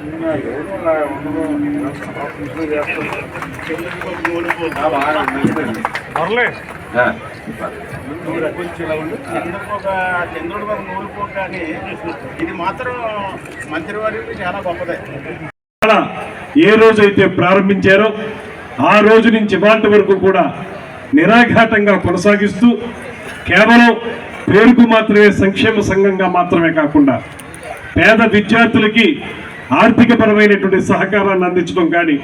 చంద్రుడు వరకు నూలిపోక కానీ ఇది మాత్రం మంత్రివర్యులు చాలా గొప్పదే. ఏ రోజైతే ప్రారంభించారో ఆ రోజు నుంచి ఇవాళ వరకు కూడా నిరాఘాటంగా కొనసాగిస్తూ కేవలం పేరుకు మాత్రమే సంక్షేమ సంఘంగా మాత్రమే కాకుండా పేద విద్యార్థులకి ఆర్థికపరమైనటువంటి సహకారాన్ని అందించడం కానీ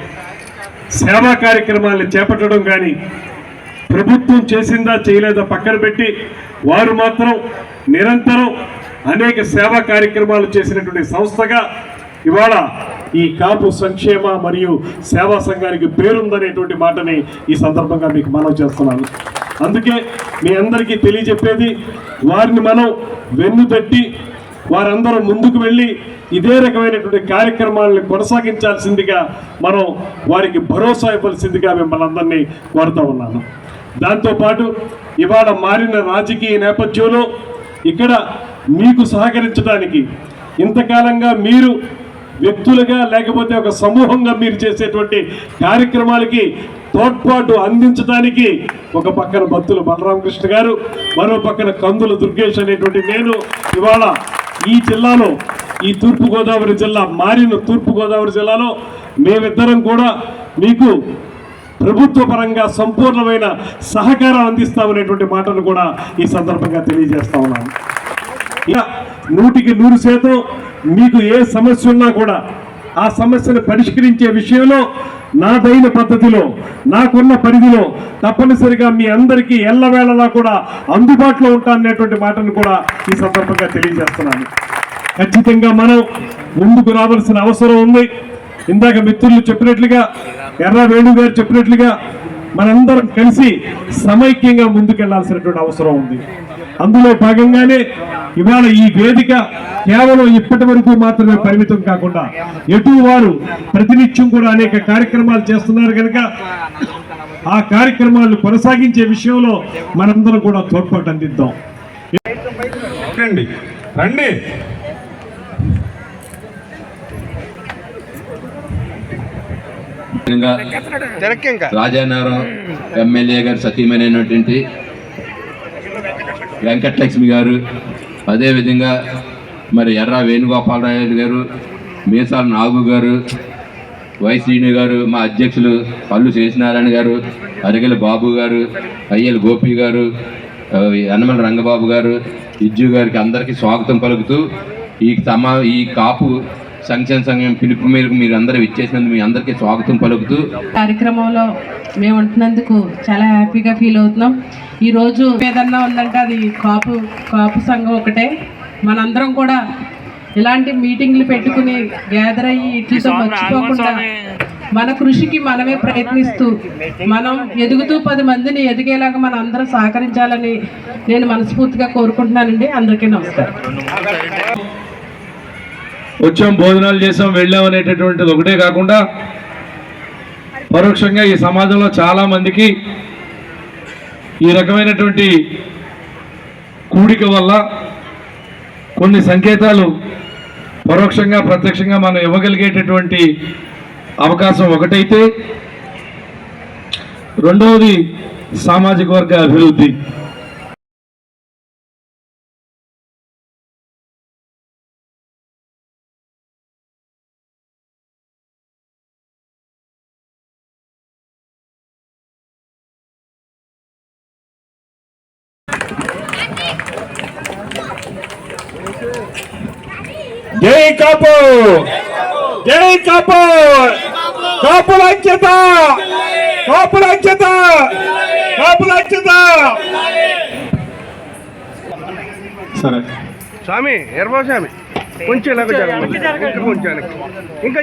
సేవా కార్యక్రమాలను చేపట్టడం కానీ ప్రభుత్వం చేసిందా చేయలేదా పక్కన పెట్టి వారు మాత్రం నిరంతరం అనేక సేవా కార్యక్రమాలు చేసినటువంటి సంస్థగా ఇవాళ ఈ కాపు సంక్షేమ మరియు సేవా సంఘానికి పేరుందనేటువంటి మాటని ఈ సందర్భంగా మీకు మనవి చేస్తున్నాను. అందుకే మీ అందరికీ తెలియజెప్పేది, వారిని మనం వెన్నుతట్టి వారందరూ ముందుకు వెళ్ళి ఇదే రకమైనటువంటి కార్యక్రమాలను కొనసాగించాల్సిందిగా మనం వారికి భరోసా ఇవ్వాల్సిందిగా మిమ్మల్ని అందరినీ కోరుతూ ఉన్నాను. దాంతోపాటు ఇవాళ మారిన రాజకీయ నేపథ్యంలో ఇక్కడ మీకు సహకరించడానికి ఇంతకాలంగా మీరు వ్యక్తులుగా లేకపోతే ఒక సమూహంగా మీరు చేసేటువంటి కార్యక్రమాలకి తోడ్పాటు అందించడానికి ఒక పక్కన భక్తులు బలరామకృష్ణ గారు, మరో పక్కన కందుల దుర్గేష్ అనేటువంటి నేను ఇవాళ ఈ జిల్లాలో, ఈ తూర్పుగోదావరి జిల్లా మారిన తూర్పుగోదావరి జిల్లాలో మేమిద్దరం కూడా మీకు ప్రభుత్వ పరంగా సంపూర్ణమైన సహకారం అందిస్తామనేటువంటి మాటను కూడా ఈ సందర్భంగా తెలియజేస్తా ఉన్నాను. 100% మీకు ఏ సమస్య ఉన్నా కూడా ఆ సమస్యను పరిష్కరించే విషయంలో నాదైన పద్ధతిలో నాకున్న పరిధిలో తప్పనిసరిగా మీ అందరికీ ఎల్లవేళలా కూడా అందుబాటులో ఉంటాననేటువంటి మాటను కూడా ఈ సందర్భంగా తెలియజేస్తున్నాను. ఖచ్చితంగా మనం ముందుకు రావాల్సిన అవసరం ఉంది. ఇందాక మిత్రులు చెప్పినట్లుగా, ఎర్ర వేణు గారు చెప్పినట్లుగా మనందరం కలిసి సమైక్యంగా ముందుకెళ్లాల్సినటువంటి అవసరం ఉంది. అందులో భాగంగానే ఇవాళ ఈ వేదిక కేవలం ఇప్పటి వరకు మాత్రమే పరిమితం కాకుండా ఎటు వారు ప్రతినిత్యం కూడా అనేక కార్యక్రమాలు చేస్తున్నారు కనుక ఆ కార్యక్రమాలను కొనసాగించే విషయంలో మనందరం కూడా తోడ్పాటు అందిద్దాం. రండి. రాజానగరం ఎమ్మెల్యే గారు సతీమైనటువంటి వెంకటలక్ష్మి గారు, అదేవిధంగా మరి ఎర్ర వేణుగోపాలరావు గారు, మీసాల నాగు గారు, వై శ్రీను గారు, మా అధ్యక్షులు పల్లు శేషనారాయణ గారు, అరిగెల బాబు గారు, అయ్యల గోపి గారు, యనమల రంగబాబు గారు, ఇజ్జు గారికి అందరికీ స్వాగతం పలుకుతూ ఈ కాపు సంక్షేమ సంఘం పిలుపు మేరకు మీరు అందరూ ఇచ్చేసినందుకు మీ అందరికీ స్వాగతం పలుకుతూ కార్యక్రమంలో మేము ఉంటున్నందుకు చాలా హ్యాపీగా ఫీల్ అవుతున్నాం. ఈరోజు ఏదన్నా ఉందంటే అది కాపు సంఘం ఒకటే. మనందరం కూడా ఇలాంటి మీటింగ్లు పెట్టుకుని గ్యాదర్ అయ్యి ఇట్లతో మర్చిపోకుండా మన కృషికి మనమే ప్రయత్నిస్తూ మనం ఎదుగుతూ 10 మందిని ఎదిగేలాగా మనం అందరం సహకరించాలని నేను మనస్ఫూర్తిగా కోరుకుంటున్నానండి. అందరికీ నమస్కారం. వచ్చాం, భోజనాలు చేసాం, వెళ్ళాం అనేటటువంటిది ఒకటే కాకుండా పరోక్షంగా ఈ సమాజంలో చాలా మందికి ఈ రకమైనటువంటి కూడిక వల్ల కొన్ని సంకేతాలు పరోక్షంగా ప్రత్యక్షంగా మనం ఇవ్వగలిగేటటువంటి అవకాశం ఒకటైతే, రెండవది సామాజిక వర్గ అభివృద్ధి. జై కాపు, జై కాపు, కాపుల ఐక్యత, కాపుల ఐక్యత, కాపుల ఐక్యత. సరే స్వామి, ఎర్రబాబు స్వామి, కొంచెం ఇంకా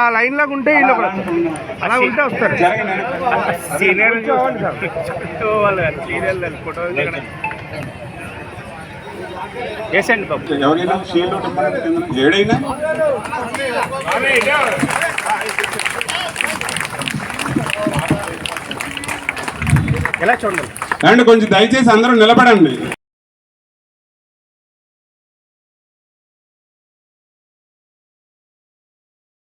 ఆ లైన్ లాగా ఉంటే వీళ్ళు అలా ఉంటే వస్తారు. వేసండి బాబు, ఎవరైనా ఏడైనా ఎలా చూడండి. కొంచెం దయచేసి అందరూ నిలబడండి.